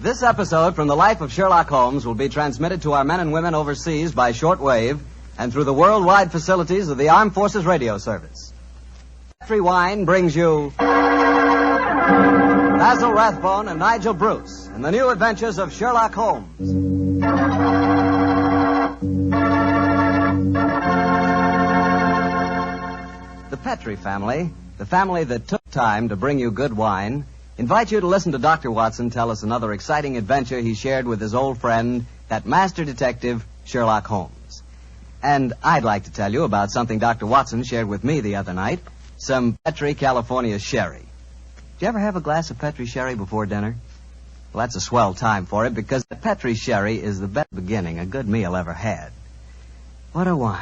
This episode from the life of Sherlock Holmes will be transmitted to our men and women overseas by shortwave and through the worldwide facilities of the Armed Forces Radio Service. Petri Wine brings you Basil Rathbone and Nigel Bruce in the new adventures of Sherlock Holmes. The Petri family, the family that took time to bring you good wine, invite you to listen to Dr. Watson tell us another exciting adventure he shared with his old friend, that master detective, Sherlock Holmes. And I'd like to tell you about something Dr. Watson shared with me the other night, some Petri California sherry. Did you ever have a glass of Petri sherry before dinner? Well, that's a swell time for it, because the Petri sherry is the best beginning a good meal ever had. What a wine.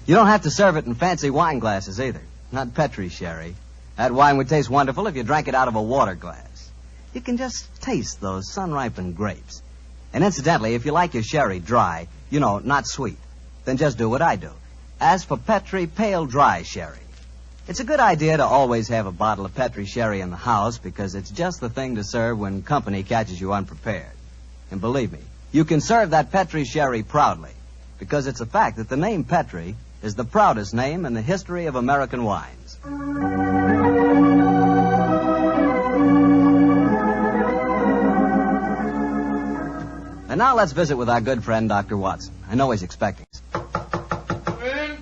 You don't have to serve it in fancy wine glasses either. Not Petri sherry. That wine would taste wonderful if you drank it out of a water glass. You can just taste those sun-ripened grapes. And incidentally, if you like your sherry dry, not sweet, then just do what I do. Ask for Petri Pale Dry Sherry. It's a good idea to always have a bottle of Petri sherry in the house because it's just the thing to serve when company catches you unprepared. And believe me, you can serve that Petri sherry proudly because it's a fact that the name Petri is the proudest name in the history of American wines. And now let's visit with our good friend, Dr. Watson. I know he's expecting us. Come in.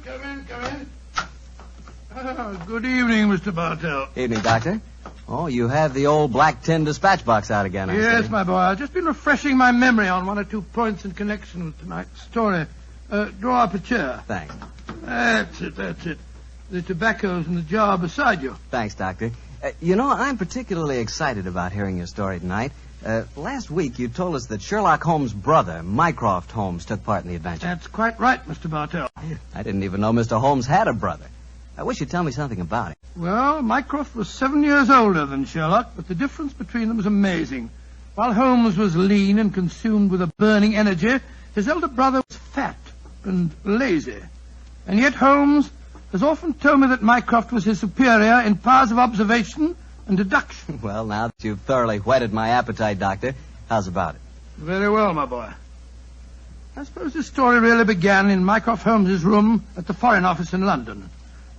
Oh, good evening, Mr. Bartell. Evening, Doctor. Oh, you have the old black tin dispatch box out again, I see. Yes, my boy. I've just been refreshing my memory on one or two points in connection with tonight's story. Draw up a chair. Thanks. That's it. The tobacco's in the jar beside you. Thanks, Doctor. I'm particularly excited about hearing your story tonight. Last week you told us that Sherlock Holmes' brother, Mycroft Holmes, took part in the adventure. That's quite right, Mr. Bartell. I didn't even know Mr. Holmes had a brother. I wish you'd tell me something about it. Well, Mycroft was 7 years older than Sherlock, but the difference between them was amazing. While Holmes was lean and consumed with a burning energy, his elder brother was fat and lazy. And yet Holmes has often told me that Mycroft was his superior in powers of observation and deduction. Well, now that you've thoroughly whetted my appetite, Doctor, how's about it? Very well, my boy. I suppose this story really began in Mycroft Holmes's room at the Foreign Office in London.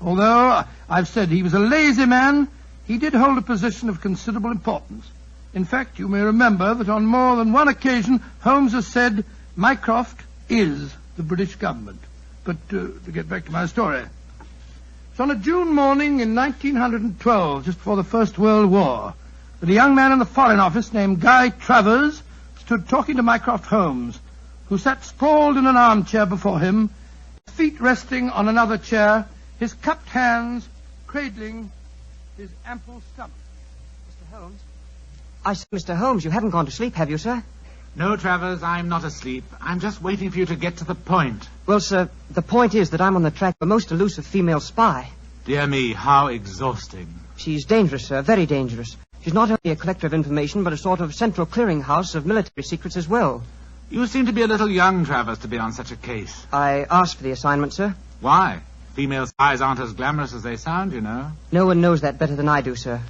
Although I've said he was a lazy man, he did hold a position of considerable importance. In fact, you may remember that on more than one occasion, Holmes has said Mycroft is the British government. But to get back to my story. It's on a June morning in 1912, just before the First World War, that a young man in the Foreign Office named Guy Travers stood talking to Mycroft Holmes, who sat sprawled in an armchair before him, his feet resting on another chair, his cupped hands cradling his ample stomach. Mr. Holmes? I say, Mr. Holmes, you haven't gone to sleep, have you, sir? No, Travers, I'm not asleep. I'm just waiting for you to get to the point. Well, sir, the point is that I'm on the track of a most elusive female spy. Dear me, how exhausting. She's dangerous, sir, very dangerous. She's not only a collector of information, but a sort of central clearinghouse of military secrets as well. You seem to be a little young, Travers, to be on such a case. I asked for the assignment, sir. Why? Female spies aren't as glamorous as they sound, you know. No one knows that better than I do, sir.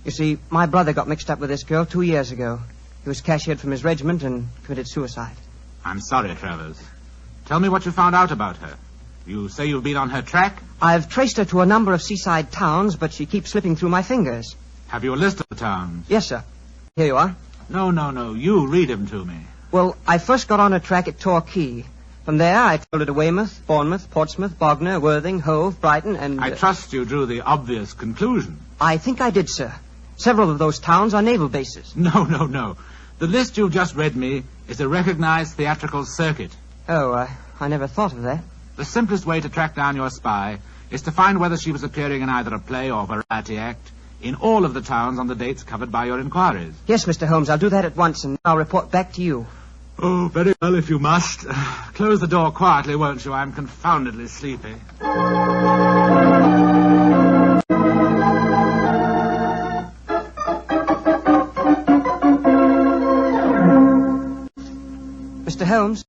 You see, my brother got mixed up with this girl 2 years ago. He was cashiered from his regiment and committed suicide. I'm sorry, Travers. Tell me what you found out about her. You say you've been on her track? I've traced her to a number of seaside towns, but she keeps slipping through my fingers. Have you a list of the towns? Yes, sir. Here you are. No. You read them to me. Well, I first got on her track at Torquay. From there, I traveled her to Weymouth, Bournemouth, Portsmouth, Bognor, Worthing, Hove, Brighton, and... I trust you drew the obvious conclusion. I think I did, sir. Several of those towns are naval bases. No. The list you've just read me is a recognized theatrical circuit. Oh, I never thought of that. The simplest way to track down your spy is to find whether she was appearing in either a play or variety act in all of the towns on the dates covered by your inquiries. Yes, Mr. Holmes, I'll do that at once, and I'll report back to you. Oh, very well, if you must. Close the door quietly, won't you? I'm confoundedly sleepy. Mr. Holmes?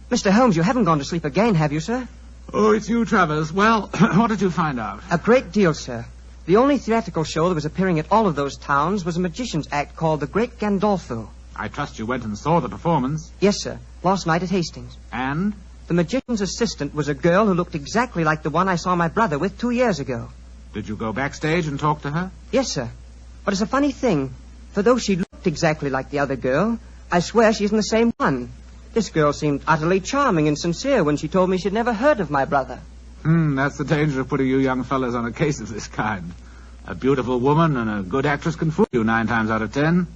Mr. Holmes, you haven't gone to sleep again, have you, sir? Oh, it's you, Travers. Well, what did you find out? A great deal, sir. The only theatrical show that was appearing at all of those towns was a magician's act called The Great Gandolfo. I trust you went and saw the performance. Yes, sir. Last night at Hastings. And? The magician's assistant was a girl who looked exactly like the one I saw my brother with 2 years ago. Did you go backstage and talk to her? Yes, sir. But it's a funny thing. For though she looked exactly like the other girl, I swear she isn't the same one. This girl seemed utterly charming and sincere when she told me she'd never heard of my brother. That's the danger of putting you young fellas on a case of this kind. A beautiful woman and a good actress can fool you 9 times out of 10.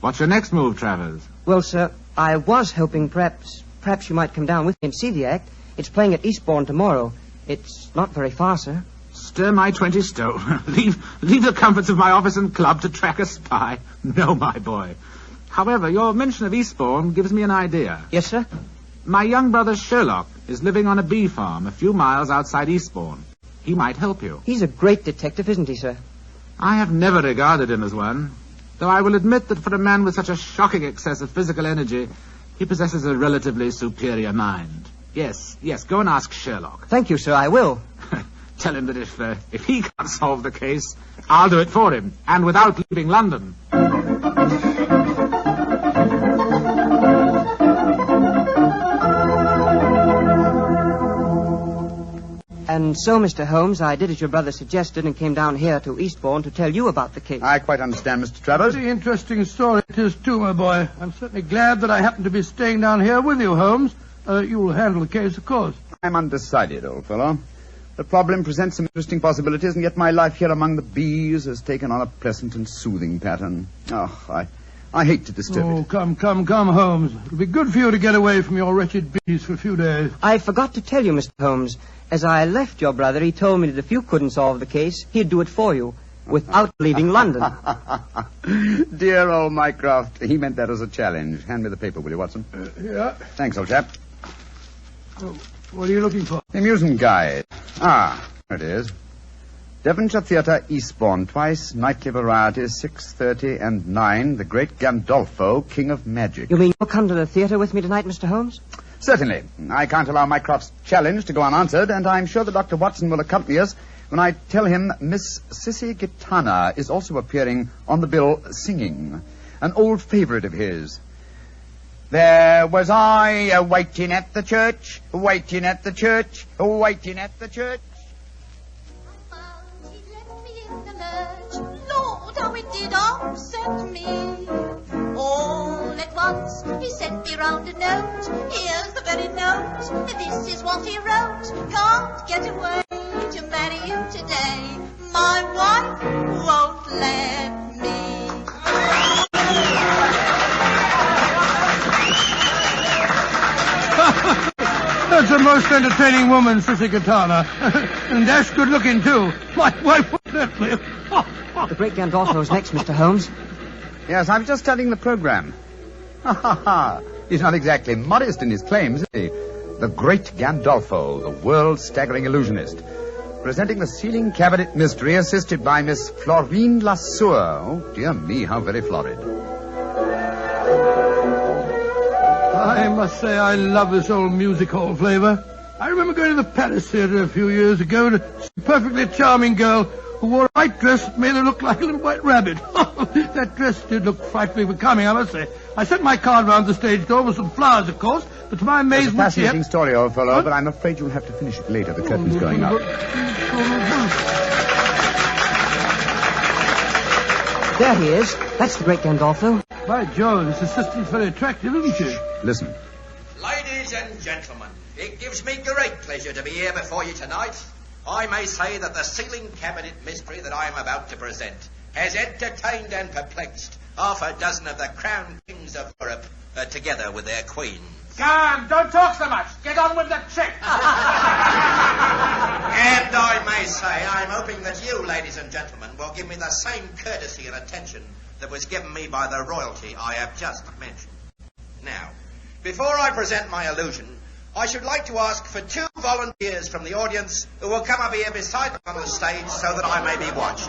What's your next move, Travers? Well, sir, I was hoping perhaps you might come down with me and see the act. It's playing at Eastbourne tomorrow. It's not very far, sir. Stir my 20 stone. leave the comforts of my office and club to track a spy. No, my boy. However, your mention of Eastbourne gives me an idea. Yes, sir? My young brother Sherlock is living on a bee farm a few miles outside Eastbourne. He might help you. He's a great detective, isn't he, sir? I have never regarded him as one, though I will admit that for a man with such a shocking excess of physical energy, he possesses a relatively superior mind. Yes, go and ask Sherlock. Thank you, sir, I will. Tell him that if he can't solve the case, I'll do it for him, and without leaving London. And so, Mr. Holmes, I did as your brother suggested and came down here to Eastbourne to tell you about the case. I quite understand, Mr. Travers. Very interesting story it is, too, my boy. I'm certainly glad that I happen to be staying down here with you, Holmes. You'll handle the case, of course. I'm undecided, old fellow. The problem presents some interesting possibilities, and yet my life here among the bees has taken on a pleasant and soothing pattern. Oh, I hate to disturb it. Oh, come, Holmes. It'll be good for you to get away from your wretched bees for a few days. I forgot to tell you, Mr. Holmes. As I left your brother, he told me that if you couldn't solve the case, he'd do it for you, without leaving London. Dear old Mycroft, he meant that as a challenge. Hand me the paper, will you, Watson? Yeah. Thanks, old chap. Oh, what are you looking for? The amusement guide. There it is. Devonshire Theatre, Eastbourne, twice, nightly varieties, 6:30 and 9, the great Gandolfo, King of Magic. You mean you'll come to the theatre with me tonight, Mr. Holmes? Certainly. I can't allow Mycroft's challenge to go unanswered, and I'm sure that Dr. Watson will accompany us when I tell him Miss Sissy Gitana is also appearing on the bill singing, an old favorite of his. There was I waiting at the church, waiting at the church, waiting at the church. He left me in the lurch. Lord, how it did upset me. All at once he sent me round a note. Here's the very note. This is what he wrote. Can't get away to marry you today. My wife won't let me. That's a most entertaining woman, Sissy Gitana. And dash good looking, too. My wife won't let me. The great Gandolfo's next, Mr. Holmes. Yes, I'm just studying the program. He's not exactly modest in his claims, is he? The great Gandolfo, the world's staggering illusionist. Presenting the sealing cabinet mystery, assisted by Miss Florine Lasseur. Oh, dear me, how very florid. I must say I love this old music hall flavor. I remember going to the Palace Theatre a few years ago to see a perfectly charming girl who wore a white dress that made her look like a little white rabbit. That dress did look frightfully becoming, I must say. I sent my card round the stage door with some flowers, of course, but to my amazement... It's a fascinating story, old fellow, but I'm afraid you'll have to finish it later. The curtain's going up. There he is. That's the great Gandolfo. By Jove, this assistant's very attractive, isn't she? Listen. Ladies and gentlemen, it gives me great pleasure to be here before you tonight. I may say that the sealing cabinet mystery that I am about to present has entertained and perplexed half a dozen of the crown kings of Europe, together with their queens. Come, don't talk so much. Get on with the trick. And I may say I'm hoping that you, ladies and gentlemen, will give me the same courtesy and attention that was given me by the royalty I have just mentioned. Now, before I present my illusion, I should like to ask for 2 volunteers from the audience who will come up here beside me on the stage so that I may be watched.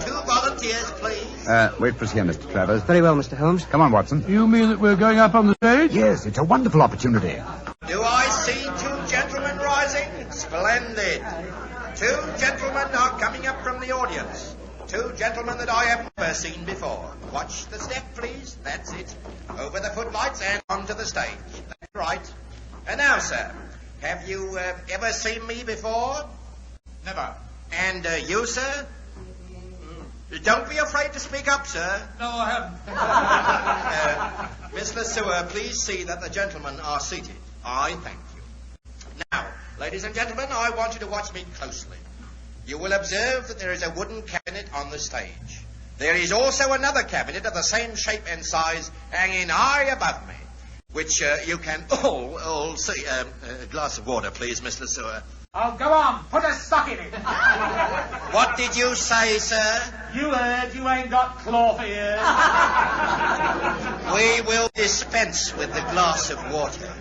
Two volunteers, please. Wait for us here, Mr. Travers. Very well, Mr. Holmes. Come on, Watson. You mean that we're going up on the stage? Yes, it's a wonderful opportunity. Do I see 2 gentlemen rising? Splendid. 2 gentlemen are coming up from the audience. 2 gentlemen that I have never seen before. Watch the step, please. lights and onto the stage. That's right. And now, sir, have you ever seen me before? Never. And you, sir? Don't be afraid to speak up, sir. No, I haven't. Miss Lesueur, please see that the gentlemen are seated. I thank you. Now, ladies and gentlemen, I want you to watch me closely. You will observe that there is a wooden cabinet on the stage. There is also another cabinet of the same shape and size hanging high above me, which you can all see. A glass of water, please, Miss Lesueur. Oh, go on. Put a sock in it. What did you say, sir? You heard. You ain't got cloth ears. We will dispense with the glass of water.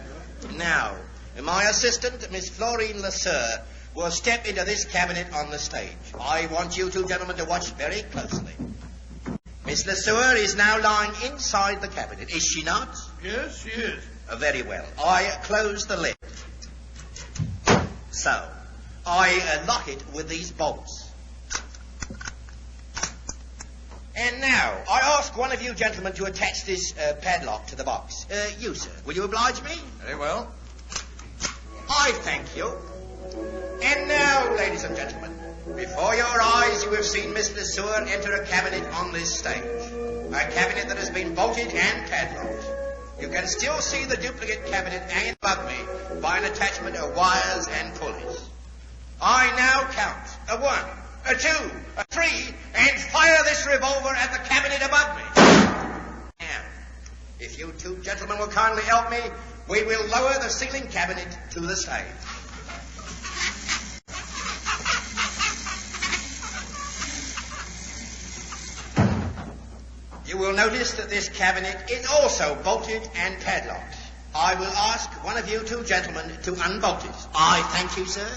Now, my assistant, Miss Florine Lesueur, will step into this cabinet on the stage. I want you two gentlemen to watch very closely. Miss Lesueur is now lying inside the cabinet, is she not? Yes, she is. Very well. I close the lid. So, I lock it with these bolts. And now, I ask one of you gentlemen to attach this padlock to the box. You, sir, will you oblige me? Very well. I thank you. And now, ladies and gentlemen, before your eyes you have seen Miss Lesueur enter a cabinet on this stage. A cabinet that has been bolted and padlocked. You can still see the duplicate cabinet hanging above me by an attachment of wires and pulleys. I now count a 1, a 2, a 3, and fire this revolver at the cabinet above me. Now, if you two gentlemen will kindly help me, we will lower the ceiling cabinet to the stage. You will notice that this cabinet is also bolted and padlocked. I will ask one of you two gentlemen to unbolt it. I thank you, sir.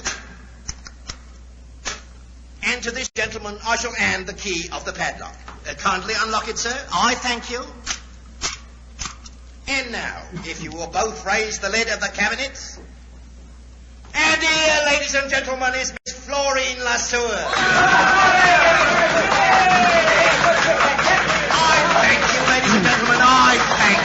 And to this gentleman I shall hand the key of the padlock. Kindly unlock it, sir. I thank you. And now, if you will both raise the lid of the cabinet. And here, ladies and gentlemen, is Miss Florine Lesueur. I thank you, ladies and gentlemen. I thank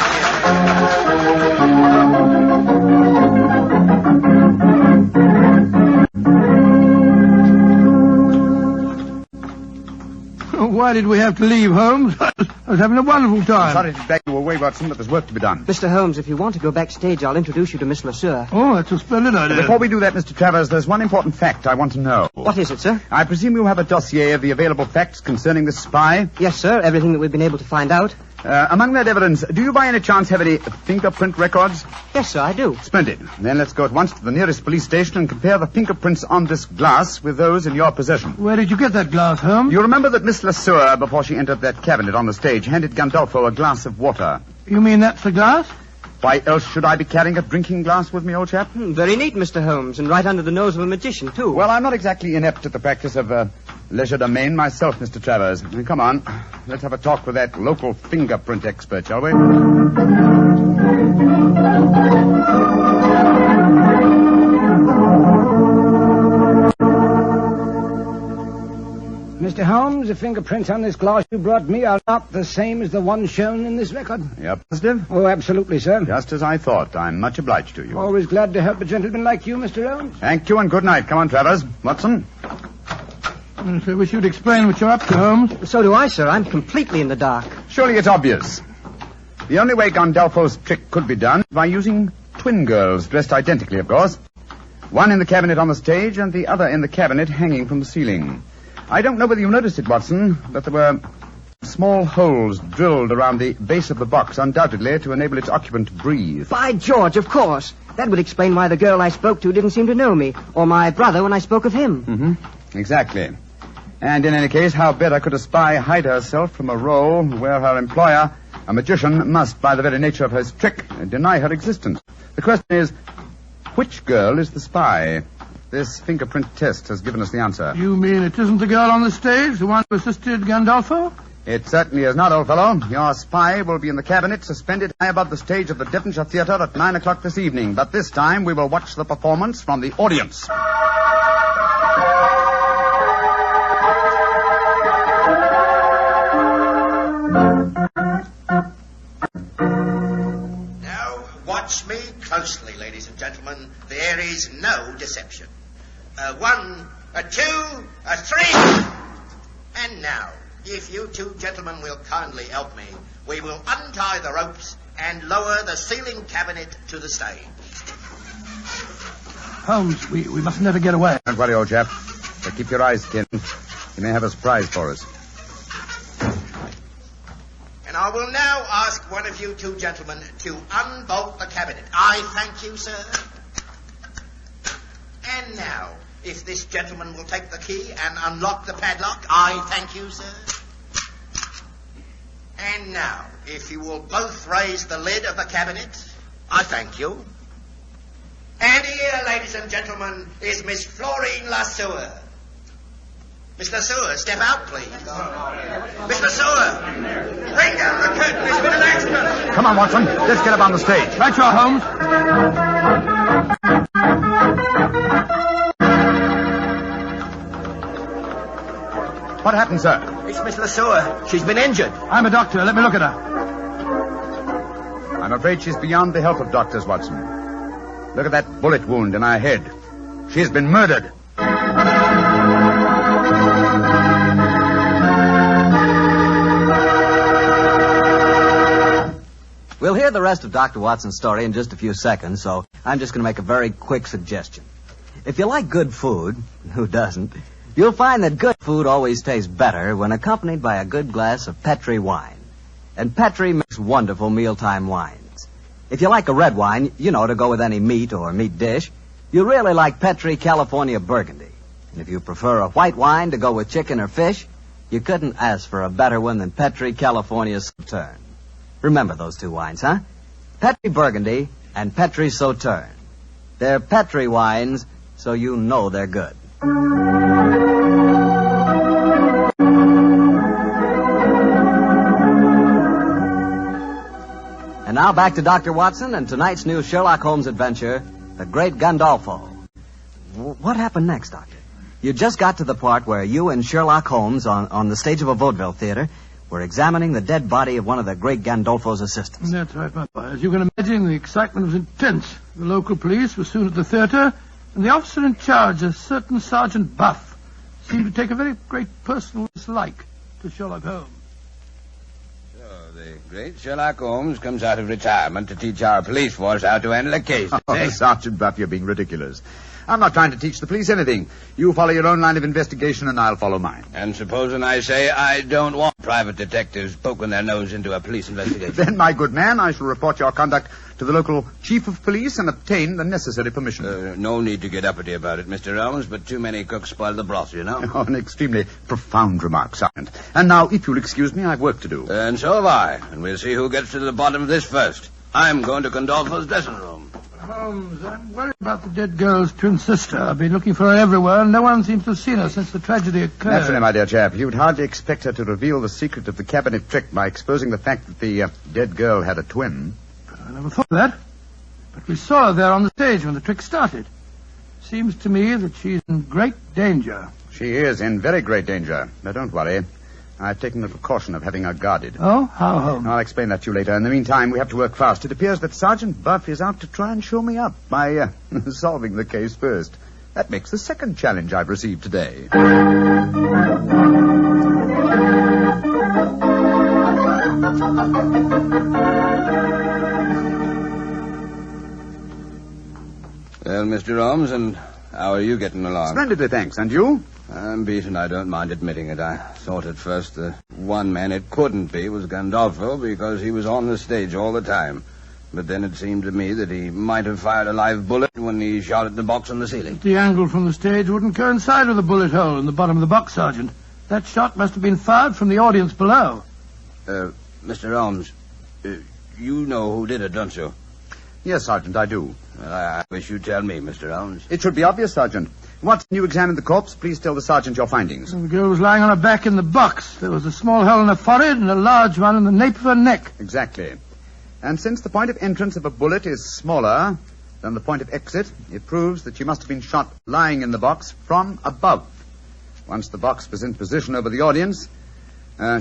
Why did we have to leave, Holmes? I was having a wonderful time. Sorry to drag you away, Watson, but there's work to be done. Mr. Holmes, if you want to go backstage, I'll introduce you to Miss Lesueur. Oh, that's a splendid idea. Before we do that, Mr. Travers, there's one important fact I want to know. What is it, sir? I presume you have a dossier of the available facts concerning this spy? Yes, sir. Everything that we've been able to find out. Among that evidence, do you by any chance have any fingerprint records? Yes, sir, I do. Splendid. Then let's go at once to the nearest police station and compare the fingerprints on this glass with those in your possession. Where did you get that glass, Holmes? You remember that Miss Lesueur, before she entered that cabinet on the stage, handed Gandolfo a glass of water. You mean that's the glass? Why else should I be carrying a drinking glass with me, old chap? Very neat, Mr. Holmes, and right under the nose of a magician, too. Well, I'm not exactly inept at the practice of legerdemain myself, Mr. Travers. Come on, let's have a talk with that local fingerprint expert, shall we? Mr. Holmes, the fingerprints on this glass you brought me are not the same as the ones shown in this record. You're positive? Oh, absolutely, sir. Just as I thought. I'm much obliged to you. Always glad to help a gentleman like you, Mr. Holmes. Thank you and good night. Come on, Travers. Watson? I wish you'd explain what you're up to, Holmes. So do I, sir. I'm completely in the dark. Surely it's obvious. The only way Gandolfo's trick could be done is by using twin girls, dressed identically, of course. One in the cabinet on the stage and the other in the cabinet hanging from the ceiling. I don't know whether you noticed it, Watson, but there were small holes drilled around the base of the box, undoubtedly to enable its occupant to breathe. By George, of course. That would explain why the girl I spoke to didn't seem to know me, or my brother when I spoke of him. Mm-hmm. Exactly. And in any case, how better could a spy hide herself from a role where her employer, a magician, must, by the very nature of his trick, deny her existence? The question is, which girl is the spy? This fingerprint test has given us the answer. You mean it isn't the girl on the stage, the one who assisted Gandolfo? It certainly is not, old fellow. Your spy will be in the cabinet, suspended high above the stage of the Devonshire Theatre at 9 o'clock this evening. But this time we will watch the performance from the audience. watch me closely, ladies and gentlemen. There is no deception. 1, 2, 3. And now, if you two gentlemen will kindly help me, we will untie the ropes and lower the ceiling cabinet to the stage. Holmes, we must never get away. Don't worry, old chap. But keep your eyes skinned. He may have a surprise for us. And I will now ask one of you two gentlemen to unbolt the cabinet. I thank you, sir. And now, if this gentleman will take the key and unlock the padlock, I thank you, sir. And now, if you will both raise the lid of the cabinet, I thank you. And here, ladies and gentlemen, is Miss Florine Lesueur. Miss Lesueur, step out, please. Miss Lesueur, bring down the curtain. There's been an accident. Come on, Watson. Let's get up on the stage. Right, you are, Holmes. What happened, sir? It's Miss Lesueur. She's been injured. I'm a doctor. Let me look at her. I'm afraid she's beyond the help of doctors, Watson. Look at that bullet wound in her head. She's been murdered. We'll hear the rest of Dr. Watson's story in just a few seconds, so I'm just going to make a very quick suggestion. If you like good food, who doesn't, you'll find that good food always tastes better when accompanied by a good glass of Petri wine. And Petri makes wonderful mealtime wines. If you like a red wine, to go with any meat or meat dish, you really like Petri California Burgundy. And if you prefer a white wine to go with chicken or fish, you couldn't ask for a better one than Petri California Sauterne. Remember those two wines, huh? Petri Burgundy and Petri Sauterne. They're Petri wines, so you know they're good. And now back to Dr. Watson and tonight's new Sherlock Holmes adventure, The Great Gandolfo. What happened next, Doctor? You just got to the part where you and Sherlock Holmes, on the stage of a vaudeville theater, were examining the dead body of one of the great Gandolfo's assistants. That's right, my boy. As you can imagine, the excitement was intense. The local police were soon at the theater, and the officer in charge, a certain Sergeant Buff, seemed to take a very great personal dislike to Sherlock Holmes. The great Sherlock Holmes comes out of retirement to teach our police force how to handle a case. Oh, Sergeant Buff, you're being ridiculous. I'm not trying to teach the police anything. You follow your own line of investigation, and I'll follow mine. And supposing I say I don't want private detectives poking their nose into a police investigation? Then, my good man, I shall report your conduct to the local chief of police and obtain the necessary permission. No need to get uppity about it, Mr. Holmes, but too many cooks spoil the broth, you know. Oh, an extremely profound remark, Sergeant. And now, if you'll excuse me, I've work to do. And so have I. And we'll see who gets to the bottom of this first. I'm going to Gandolfo's dressing room. Holmes, I'm worried about the dead girl's twin sister. I've been looking for her everywhere, and no one seems to have seen her since the tragedy occurred. Naturally, my dear chap. You'd hardly expect her to reveal the secret of the cabinet trick by exposing the fact that the dead girl had a twin. I never thought of that. But we saw her there on the stage when the trick started. Seems to me that she's in great danger. She is in very great danger. Now, don't worry. I've taken the precaution of having her guarded. Oh? How, Holmes? I'll explain that to you later. In the meantime, we have to work fast. It appears that Sergeant Buff is out to try and show me up by solving the case first. That makes the second challenge I've received today. Well, Mr. Holmes, and how are you getting along? Splendidly, thanks. And you? I'm beaten, I don't mind admitting it. I thought at first the one man it couldn't be was Gandolfo because he was on the stage all the time. But then it seemed to me that he might have fired a live bullet when he shot at the box on the ceiling. The angle from the stage wouldn't coincide with the bullet hole in the bottom of the box, Sergeant. That shot must have been fired from the audience below. Mr. Holmes, you know who did it, don't you? Yes, Sergeant, I do. Well, I wish you'd tell me, Mr. Holmes. It should be obvious, Sergeant. Once you examined the corpse, please tell the sergeant your findings. The girl was lying on her back in the box. There was a small hole in her forehead and a large one in the nape of her neck. Exactly. And since the point of entrance of a bullet is smaller than the point of exit, it proves that she must have been shot lying in the box from above. Once the box was in position over the audience,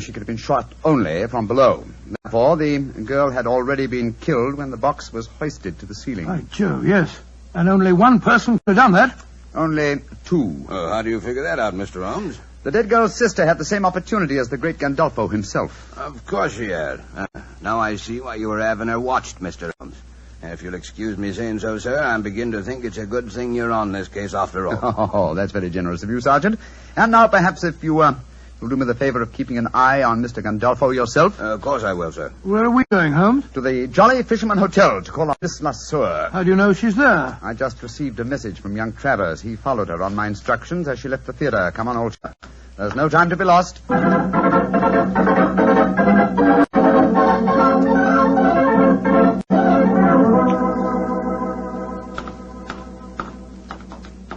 She could have been shot only from below. Therefore, the girl had already been killed when the box was hoisted to the ceiling. By Jove, yes. And only one person could have done that. Only two. How do you figure that out, Mr. Holmes? The dead girl's sister had the same opportunity as the great Gandolfo himself. Of course she had. Now I see why you were having her watched, Mr. Holmes. If you'll excuse me saying so, sir, I begin to think it's a good thing you're on this case after all. Oh, that's very generous of you, Sergeant. And now, perhaps, if you will do me the favor of keeping an eye on Mr. Gandolfo yourself. Of course I will, sir. Where are we going, Holmes? To the Jolly Fisherman Hotel to call on Miss Lasseur. How do you know she's there? I just received a message from young Travers. He followed her on my instructions as she left the theater. Come on, old chap. There's no time to be lost.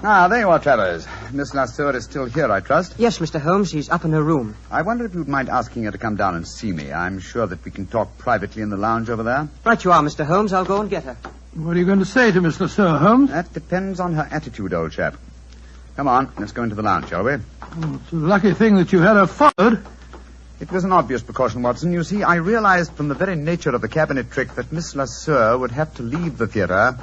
There you are, Travers. Miss Lasseur is still here, I trust. Yes, Mr. Holmes. She's up in her room. I wonder if you'd mind asking her to come down and see me. I'm sure that we can talk privately in the lounge over there. Right you are, Mr. Holmes. I'll go and get her. What are you going to say to Miss Lasseur, Holmes? That depends on her attitude, old chap. Come on, let's go into the lounge, shall we? Oh, it's a lucky thing that you had her followed. It was an obvious precaution, Watson. You see, I realized from the very nature of the cabinet trick that Miss Lasseur would have to leave the theater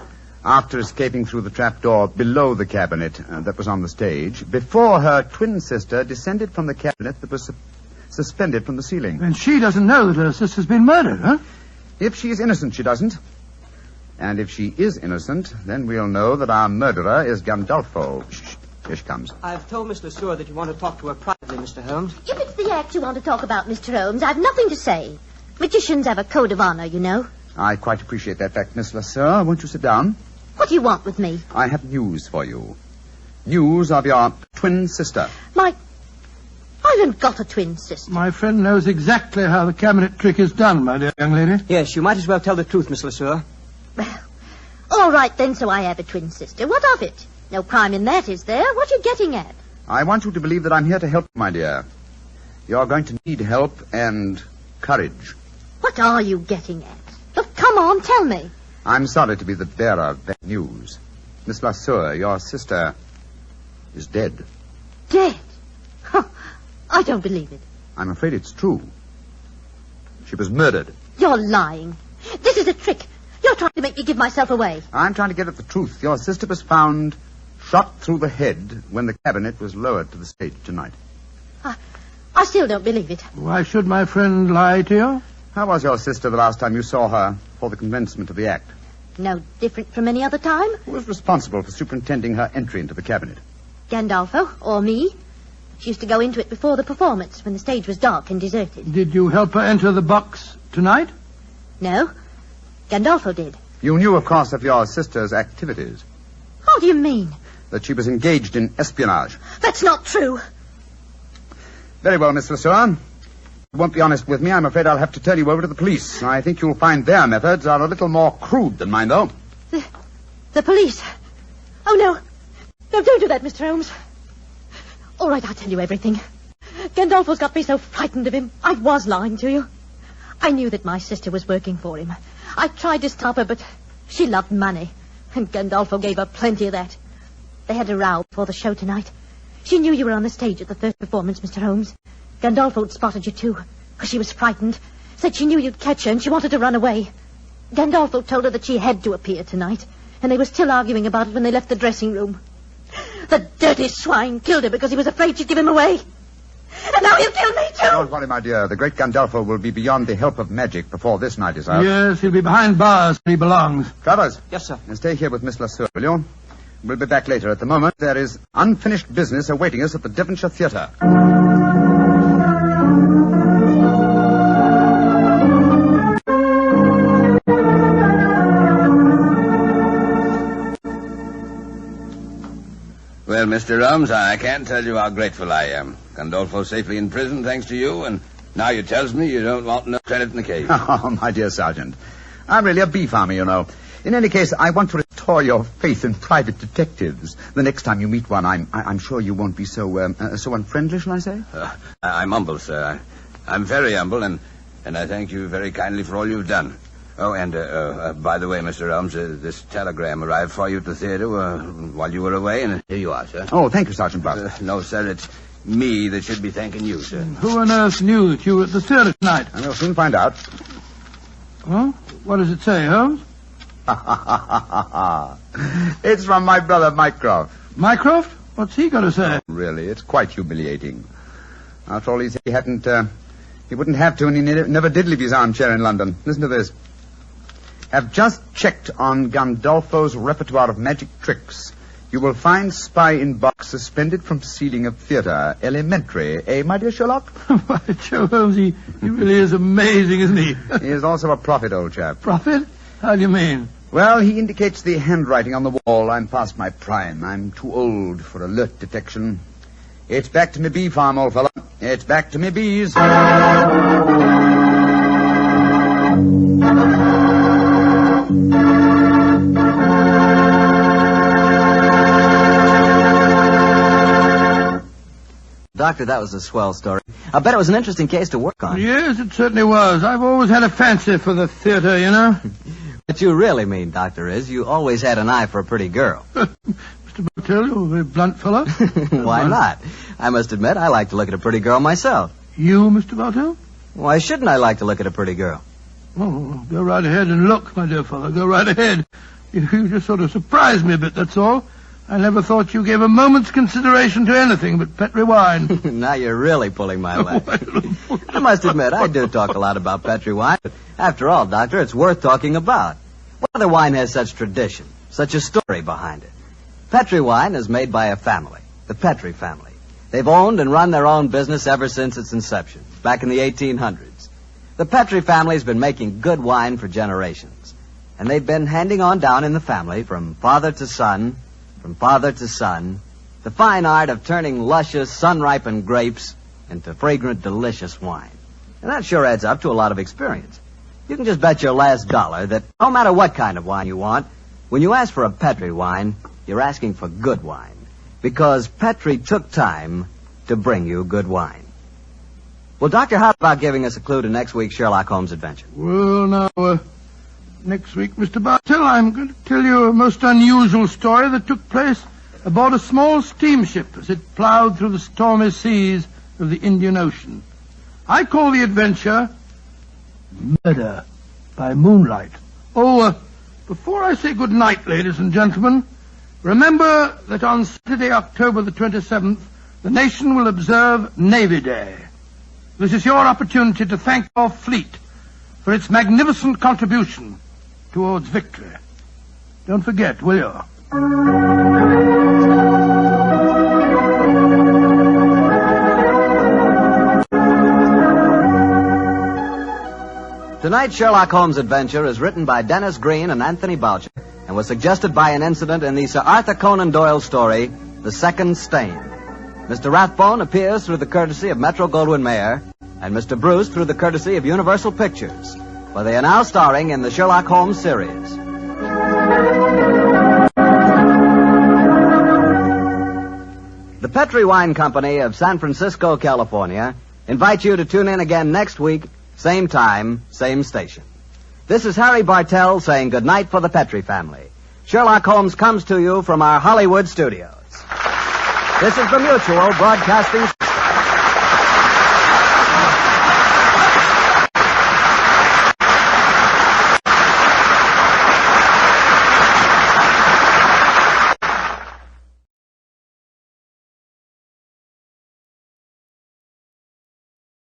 after escaping through the trapdoor below the cabinet that was on the stage, before her twin sister descended from the cabinet that was suspended from the ceiling. And she doesn't know that her sister's been murdered, huh? If she is innocent, she doesn't. And if she is innocent, then we'll know that our murderer is Gandolfo. Shh. Here she comes. I've told Miss Lasseur that you want to talk to her privately, Mr. Holmes. If it's the act you want to talk about, Mr. Holmes, I've nothing to say. Magicians have a code of honor, you know. I quite appreciate that fact, Miss Lasseur. Won't you sit down? What do you want with me? I have news for you. News of your twin sister. I haven't got a twin sister. My friend knows exactly how the cabinet trick is done, my dear young lady. Yes, you might as well tell the truth, Miss Lasseur. Well, all right then, so I have a twin sister. What of it? No crime in that, is there? What are you getting at? I want you to believe that I'm here to help you, my dear. You're going to need help and courage. What are you getting at? Look, come on, tell me. I'm sorry to be the bearer of bad news. Miss Lasseur, your sister is dead. Dead? Huh. I don't believe it. I'm afraid it's true. She was murdered. You're lying. This is a trick. You're trying to make me give myself away. I'm trying to get at the truth. Your sister was found shot through the head when the cabinet was lowered to the stage tonight. I still don't believe it. Why should my friend lie to you? How was your sister the last time you saw her for the commencement of the act? No different from any other time. Who was responsible for superintending her entry into the cabinet? Gandolfo, or me. She used to go into it before the performance, when the stage was dark and deserted. Did you help her enter the box tonight? No. Gandolfo did. You knew, of course, of your sister's activities. How do you mean? That she was engaged in espionage. That's not true. Very well, Miss Lasseur. You won't be honest with me. I'm afraid I'll have to turn you over to the police. I think you'll find their methods are a little more crude than mine, though. The police? Oh, no. No, don't do that, Mr. Holmes. All right, I'll tell you everything. Gandolfo's got me so frightened of him. I was lying to you. I knew that my sister was working for him. I tried to stop her, but she loved money. And Gandolfo gave her plenty of that. They had a row before the show tonight. She knew you were on the stage at the first performance, Mr. Holmes. Gandolfo had spotted you, too, because she was frightened. Said she knew you'd catch her and she wanted to run away. Gandolfo told her that she had to appear tonight, and they were still arguing about it when they left the dressing room. The dirty swine killed her because he was afraid she'd give him away. And now he'll kill me, too! Don't worry, my dear. The great Gandolfo will be beyond the help of magic before this night is out. Yes, he'll be behind bars where he belongs. Travers. Yes, sir. Stay here with Miss Lasseur, will you? We'll be back later. At the moment, there is unfinished business awaiting us at the Devonshire Theatre. Well, Mr. Holmes, I can't tell you how grateful I am. Gandolfo's safely in prison thanks to you, and now you tells me you don't want no credit in the case. Oh, my dear Sergeant. I'm really a bee farmer, you know. In any case, I want to restore your faith in private detectives. The next time you meet one, I'm sure you won't be so unfriendly, shall I say? I'm humble, sir. I'm very humble, and I thank you very kindly for all you've done. Oh, and by the way, Mr. Holmes, this telegram arrived for you at the theater while you were away, and here you are, sir. Oh, thank you, Sergeant Blood. No, sir, it's me that should be thanking you, sir. Who on earth knew that you were at the theater tonight? And we'll soon find out. Well, what does it say, Holmes? It's from my brother Mycroft. Mycroft? What's he got to say? Really, it's quite humiliating. After all, he said he wouldn't have to, and he never did leave his armchair in London. Listen to this. Have just checked on Gandolfo's repertoire of magic tricks. You will find spy in box suspended from ceiling of theater. Elementary, eh, my dear Sherlock? By Jove, Holmes, he really is amazing, isn't he? He is also a prophet, old chap. Prophet? How do you mean? Well, he indicates the handwriting on the wall. I'm past my prime. I'm too old for alert detection. It's back to me bee farm, old fellow. It's back to me bees. Doctor, that was a swell story. I bet it was an interesting case to work on. Yes, it certainly was. I've always had a fancy for the theater, you know. What you really mean, Doctor, is you always had an eye for a pretty girl. Mr. Bartell, you're a very blunt fellow. Why not? I must admit, I like to look at a pretty girl myself. You, Mr. Bartell? Why shouldn't I like to look at a pretty girl? Oh, go right ahead and look, my dear fellow. Go right ahead. You just sort of surprised me a bit, that's all. I never thought you gave a moment's consideration to anything but Petri wine. Now you're really pulling my leg. I must admit, I do talk a lot about Petri wine, but after all, Doctor, it's worth talking about. What other wine has such tradition, such a story behind it? Petri wine is made by a family, the Petri family. They've owned and run their own business ever since its inception, back in the 1800s. The Petri family's been making good wine for generations, and they've been handing on down in the family from father to son, the fine art of turning luscious, sun-ripened grapes into fragrant, delicious wine. And that sure adds up to a lot of experience. You can just bet your last dollar that no matter what kind of wine you want, when you ask for a Petri wine, you're asking for good wine. Because Petri took time to bring you good wine. Well, Doctor, how about giving us a clue to next week's Sherlock Holmes adventure? Well, now, next week, Mr. Bartell, I'm going to tell you a most unusual story that took place aboard a small steamship as it plowed through the stormy seas of the Indian Ocean. I call the adventure Murder by Moonlight. Oh, before I say good night, ladies and gentlemen, remember that on Saturday, October the 27th, the nation will observe Navy Day. This is your opportunity to thank your fleet for its magnificent contribution towards victory. Don't forget, will you? Tonight's Sherlock Holmes adventure is written by Dennis Green and Anthony Boucher and was suggested by an incident in the Sir Arthur Conan Doyle story, The Second Stain. Mr. Rathbone appears through the courtesy of Metro-Goldwyn-Mayer and Mr. Bruce through the courtesy of Universal Pictures, where they are now starring in the Sherlock Holmes series. The Petri Wine Company of San Francisco, California, invites you to tune in again next week, same time, same station. This is Harry Bartell saying goodnight for the Petri family. Sherlock Holmes comes to you from our Hollywood studios. This is the Mutual Broadcasting